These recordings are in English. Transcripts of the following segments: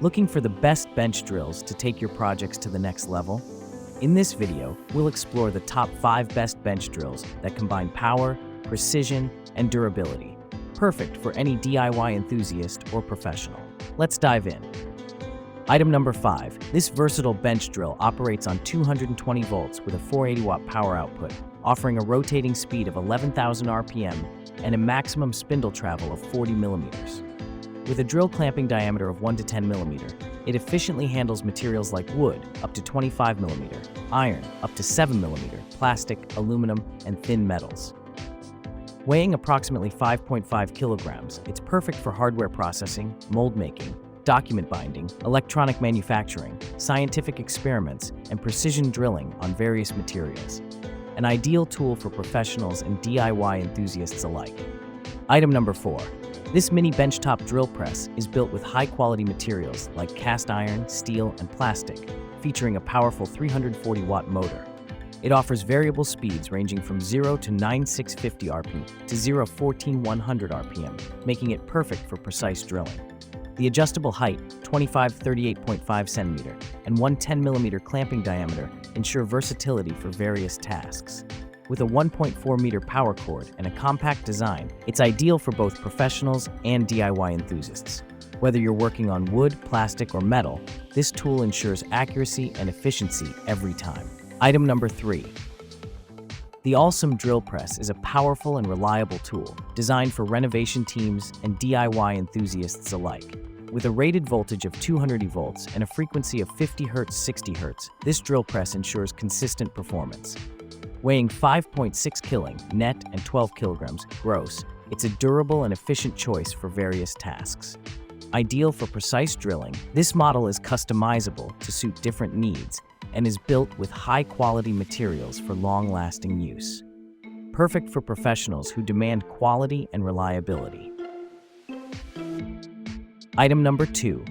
Looking for the best bench drills to take your projects to the next level? In this video, we'll explore the top 5 best bench drills that combine power, precision, and durability. Perfect for any DIY enthusiast or professional. Let's dive in. Item number 5. This versatile bench drill operates on 220 volts with a 480-watt power output, offering a rotating speed of 11,000 RPM and a maximum spindle travel of 40 millimeters. With a drill clamping diameter of 1 to 10 millimeter, it efficiently handles materials like wood up to 25 millimeter, iron up to 7 millimeter, plastic, aluminum, and thin metals. Weighing approximately 5.5 kilograms, it's perfect for hardware processing, mold making, document binding, electronic manufacturing, scientific experiments, and precision drilling on various materials. An ideal tool for professionals and DIY enthusiasts alike. Item number 4. This mini benchtop drill press is built with high-quality materials like cast iron, steel, and plastic, featuring a powerful 340-watt motor. It offers variable speeds ranging from 0 to 9,650 RPM to 0 14,100 RPM, making it perfect for precise drilling. The adjustable height, 38.5 centimeter, and 10 millimeter clamping diameter ensure versatility for various tasks. With a 1.4 meter power cord and a compact design, it's ideal for both professionals and DIY enthusiasts. Whether you're working on wood, plastic, or metal, this tool ensures accuracy and efficiency every time. Item number 3. The Awesome Drill Press is a powerful and reliable tool designed for renovation teams and DIY enthusiasts alike. With a rated voltage of 200 volts and a frequency of 50 Hz 60 Hz, this drill press ensures consistent performance. Weighing 5.6 killing net and 12 kilograms gross, it's a durable and efficient choice for various tasks. Ideal for precise drilling, this model is customizable to suit different needs and is built with high-quality materials for long-lasting use. Perfect for professionals who demand quality and reliability. Item number 2.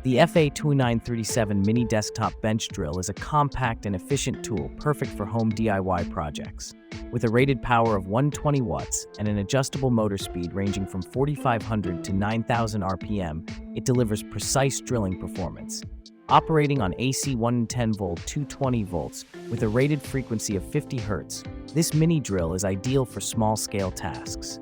The FA2937 Mini Desktop Bench Drill is a compact and efficient tool perfect for home DIY projects. With a rated power of 120 watts and an adjustable motor speed ranging from 4,500 to 9,000 RPM, it delivers precise drilling performance. Operating on AC 110 volt 220 volts with a rated frequency of 50 Hz, this mini drill is ideal for small-scale tasks.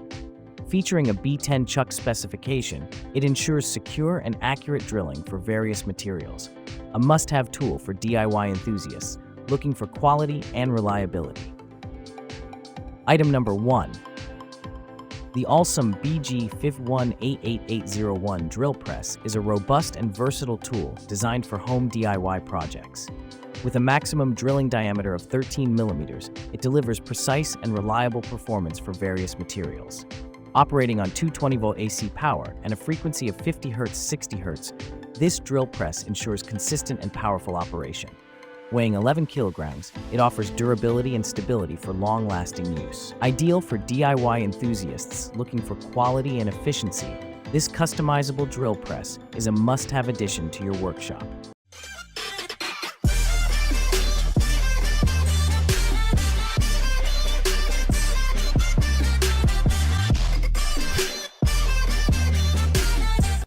Featuring a B10 chuck specification, it ensures secure and accurate drilling for various materials. A must-have tool for DIY enthusiasts looking for quality and reliability. Item number 1. The Awesome BG5188801 Drill Press is a robust and versatile tool designed for home DIY projects. With a maximum drilling diameter of 13 millimeters, it delivers precise and reliable performance for various materials. Operating on 220-volt AC power and a frequency of 50 Hz 60 Hz, this drill press ensures consistent and powerful operation. Weighing 11 kilograms, it offers durability and stability for long-lasting use. Ideal for DIY enthusiasts looking for quality and efficiency, this customizable drill press is a must-have addition to your workshop.